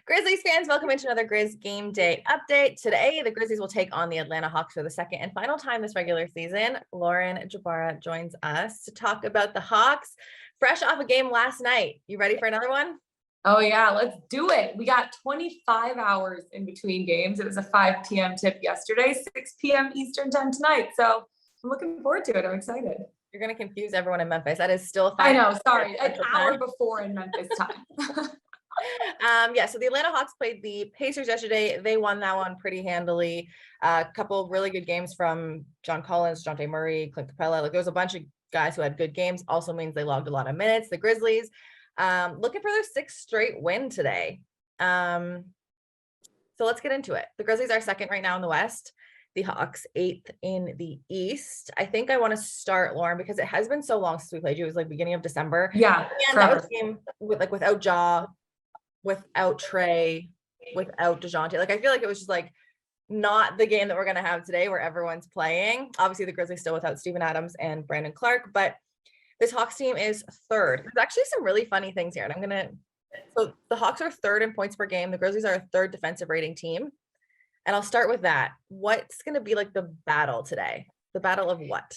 Grizzlies fans, welcome into another Grizz Game Day update. Today, the Grizzlies will take on the Atlanta Hawks for the second and final time this regular season. Lauren Jbara joins us to talk about the Hawks, fresh off a game last night. You ready for another one? Oh yeah, let's do it. We got 25 hours in between games. It was a 5 p.m. tip yesterday, 6 p.m. Eastern time tonight. So I'm looking forward to it. I'm excited. You're going to confuse everyone in Memphis. That is still 5. I know, sorry, an hour before in Memphis time. So the Atlanta Hawks played the Pacers yesterday. They won that one pretty handily. A couple of really good games from John Collins, Dejounte Murray, Clint Capella. Like there was a bunch of guys who had good games. Also means they logged a lot of minutes. The Grizzlies looking for their 6th straight win today. So let's get into it. The Grizzlies are 2nd right now in the West. The Hawks 8th in the East. I think I want to start, Lauren, because it has been so long since we played you. It was like beginning of December. Yeah, and that was a game with without Ja, without Trey, without DeJounte. Like I feel like it was just like not the game that we're gonna have today where everyone's playing. Obviously, the Grizzlies still without Steven Adams and Brandon Clark, but this Hawks team is 3rd. There's actually some really funny things here, and so the Hawks are 3rd in points per game. The Grizzlies are a 3rd defensive rating team. And I'll start with that. What's going to be like the battle today? The battle of what?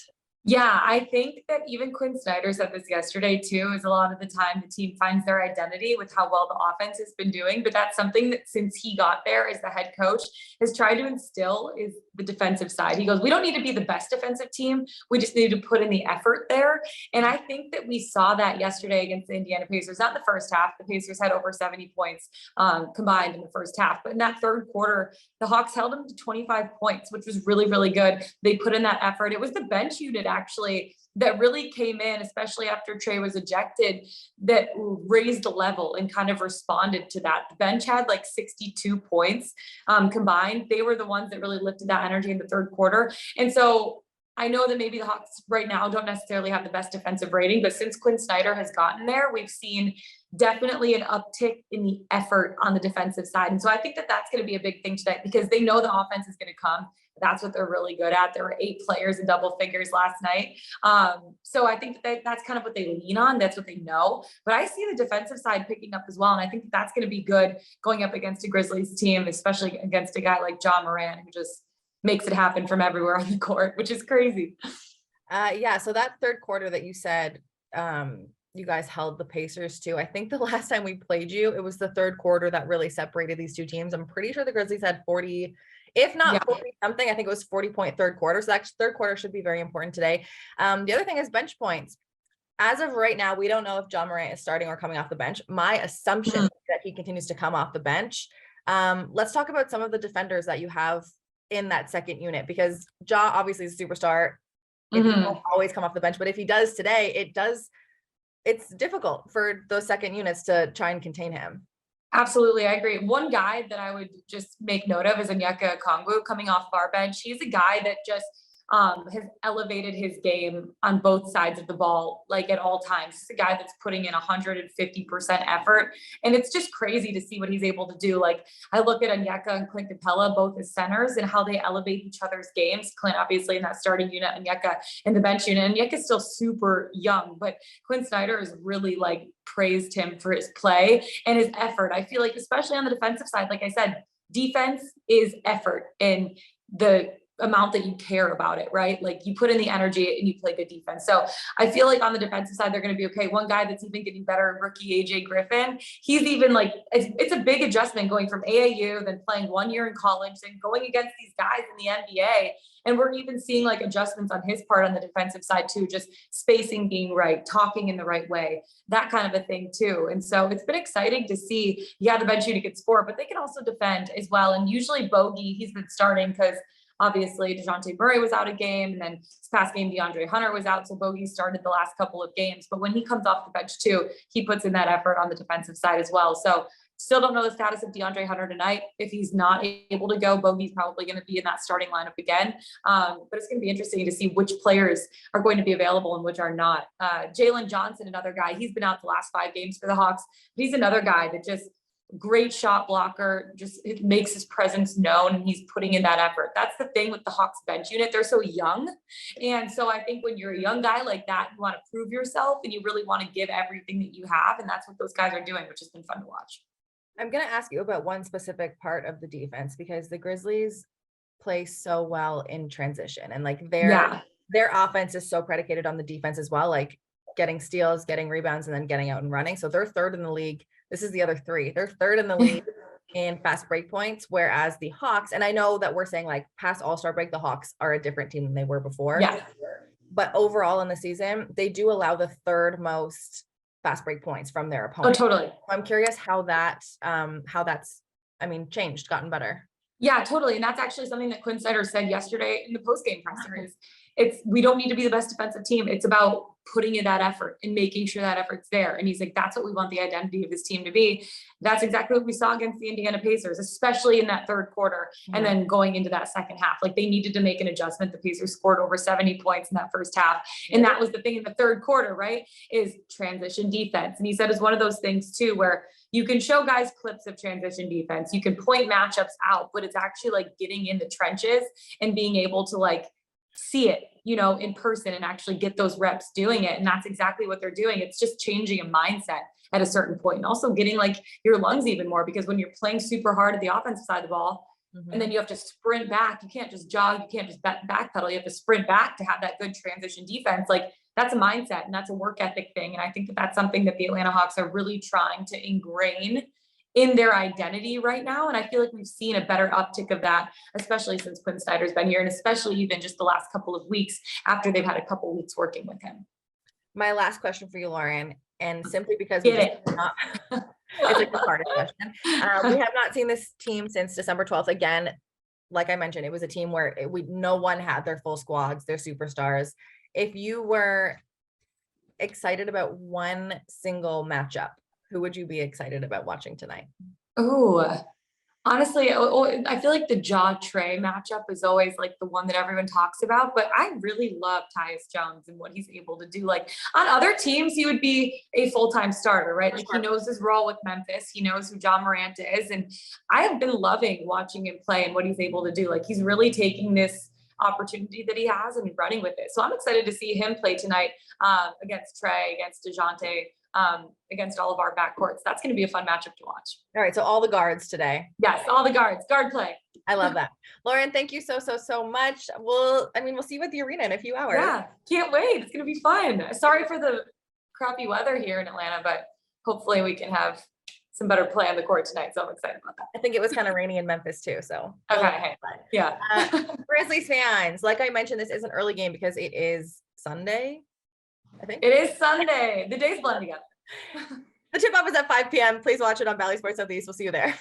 Yeah, I think that even Quinn Snyder said this yesterday too, is a lot of the time the team finds their identity with how well the offense has been doing. But that's something that since he got there as the head coach has tried to instill is the defensive side. He goes, we don't need to be the best defensive team. We just need to put in the effort there. And I think that we saw that yesterday against the Indiana Pacers, not in the first half. The Pacers had over 70 points combined in the first half. But in that 3rd quarter, the Hawks held them to 25 points, which was really, really good. They put in that effort. It was the bench unit actually that really came in, especially after Trey was ejected, that raised the level and kind of responded to that. The bench had like 62 points combined. They were the ones that really lifted that energy in the 3rd quarter. And so I know that maybe the Hawks right now don't necessarily have the best defensive rating, but since Quinn Snyder has gotten there, we've seen definitely an uptick in the effort on the defensive side. And so I think that that's going to be a big thing tonight because they know the offense is going to come. That's what they're really good at. There were 8 players in double figures last night. So I think that that's kind of what they lean on. That's what they know. But I see the defensive side picking up as well. And I think that's going to be good going up against a Grizzlies team, especially against a guy like Ja Morant, who just makes it happen from everywhere on the court, which is crazy. So that 3rd quarter that you said you guys held the Pacers to, I think the last time we played you, it was the 3rd quarter that really separated these two teams. I'm pretty sure the Grizzlies had 40, if not 40 something. I think it was 40-point 3rd quarter. So that 3rd quarter should be very important today. The other thing is bench points. As of right now, we don't know if Ja Morant is starting or coming off the bench. My assumption is that he continues to come off the bench. Let's talk about some of the defenders that you have in that 2nd unit, because Ja obviously is a superstar. He won't always come off the bench, but if he does today, it's difficult for those 2nd units to try and contain him. Absolutely. I agree. One guy that I would just make note of is Onyeka Okongwu coming off our bench. He's a guy that just has elevated his game on both sides of the ball, like at all times. He's a guy that's putting in 150% effort. And it's just crazy to see what he's able to do. Like I look at Onyeka and Clint Capella, both as centers, and how they elevate each other's games. Clint, obviously, in that starting unit, Onyeka in the bench unit. Onyeka is still super young, but Quinn Snyder has really like praised him for his play and his effort. I feel like, especially on the defensive side, like I said, defense is effort and the amount that you care about it, right? Like you put in the energy and you play good defense. So I feel like on the defensive side, they're going to be okay. One guy that's even getting better, rookie AJ Griffin, he's even like, it's a big adjustment going from AAU, then playing 1 year in college, and going against these guys in the NBA. And we're even seeing like adjustments on his part on the defensive side too, just spacing being right, talking in the right way, that kind of a thing too. And so it's been exciting to see, the bench unit can score, but they can also defend as well. And usually Bogey, he's been starting because obviously Dejounte Murray was out a game, and then this past game, DeAndre Hunter was out. So Bogey started the last couple of games, but when he comes off the bench too, he puts in that effort on the defensive side as well. So still don't know the status of DeAndre Hunter tonight. If he's not able to go, Bogey's probably going to be in that starting lineup again. But it's going to be interesting to see which players are going to be available and which are not. Jalen Johnson, another guy, he's been out the last 5 games for the Hawks. But he's another guy that just great shot blocker, just it makes his presence known, and he's putting in that effort. That's the thing with the Hawks bench unit. They're so young. And so I think when you're a young guy like that, you want to prove yourself and you really want to give everything that you have. And that's what those guys are doing, which has been fun to watch. I'm going to ask you about one specific part of the defense because the Grizzlies play so well in transition, and like their offense is so predicated on the defense as well, like getting steals, getting rebounds, and then getting out and running. So they're third in the league. This is the other three. They're third in the league in fast break points, whereas the Hawks, and I know that we're saying like past All-Star break, the Hawks are a different team than they were before. Yeah. But overall in the season, they do allow the third most fast break points from their Oh, opponent. totally. I'm curious how that's changed, gotten better. Yeah, totally. And that's actually something that Quinn Snyder said yesterday in the post-game presser is we don't need to be the best defensive team. It's about putting in that effort and making sure that effort's there. And he's like, that's what we want the identity of this team to be. That's exactly what we saw against the Indiana Pacers, especially in that third quarter. And then going into that second half, like they needed to make an adjustment. The Pacers scored over 70 points in that first half. And that was the thing in the third quarter, right? Is transition defense. And he said it's one of those things too, where you can show guys clips of transition defense, you can point matchups out, but it's actually like getting in the trenches and being able to like see it, in person and actually get those reps doing it. And that's exactly what they're doing. It's just changing a mindset at a certain point and also getting like your lungs even more, because when you're playing super hard at the offensive side of the ball, and then you have to sprint back, you can't just jog, you can't just backpedal, you have to sprint back to have that good transition defense. Like that's a mindset and that's a work ethic thing. And I think that that's something that the Atlanta Hawks are really trying to ingrain in their identity right now. And I feel like we've seen a better uptick of that, especially since Quinn Snyder's been here, and especially even just the last couple of weeks after they've had a couple of weeks working with him. My last question for you, Lauren, and simply because it's like the hardest question. We have not seen this team since December 12th. Again, like I mentioned, it was a team where no one had their full squads, their superstars. If you were excited about one single matchup, who would you be excited about watching tonight? Oh, honestly, I feel like the Trey matchup is always like the one that everyone talks about, but I really love Tyus Jones and what he's able to do. Like on other teams, he would be a full-time starter, right? Like he knows his role with Memphis. He knows who Ja Morant is. And I have been loving watching him play and what he's able to do. Like he's really taking this opportunity that he has and running with it. So I'm excited to see him play tonight against Trey, against DeJounte, against all of our backcourts. That's going to be a fun matchup to watch. All right. So all the guards today. Yes. All the guard play. I love that. Lauren, thank you so much. We'll see you at the arena in a few hours. Yeah. Can't wait. It's going to be fun. Sorry for the crappy weather here in Atlanta, but hopefully we can have some better play on the court tonight. So I'm excited about that. I think it was kind of rainy in Memphis too. So okay. Yeah. Grizzlies fans, like I mentioned, this is an early game because it is Sunday. I think it is Sunday. The days blend together. The tip-off is at 5 p.m. Please watch it on Bally Sports Southeast. We'll see you there.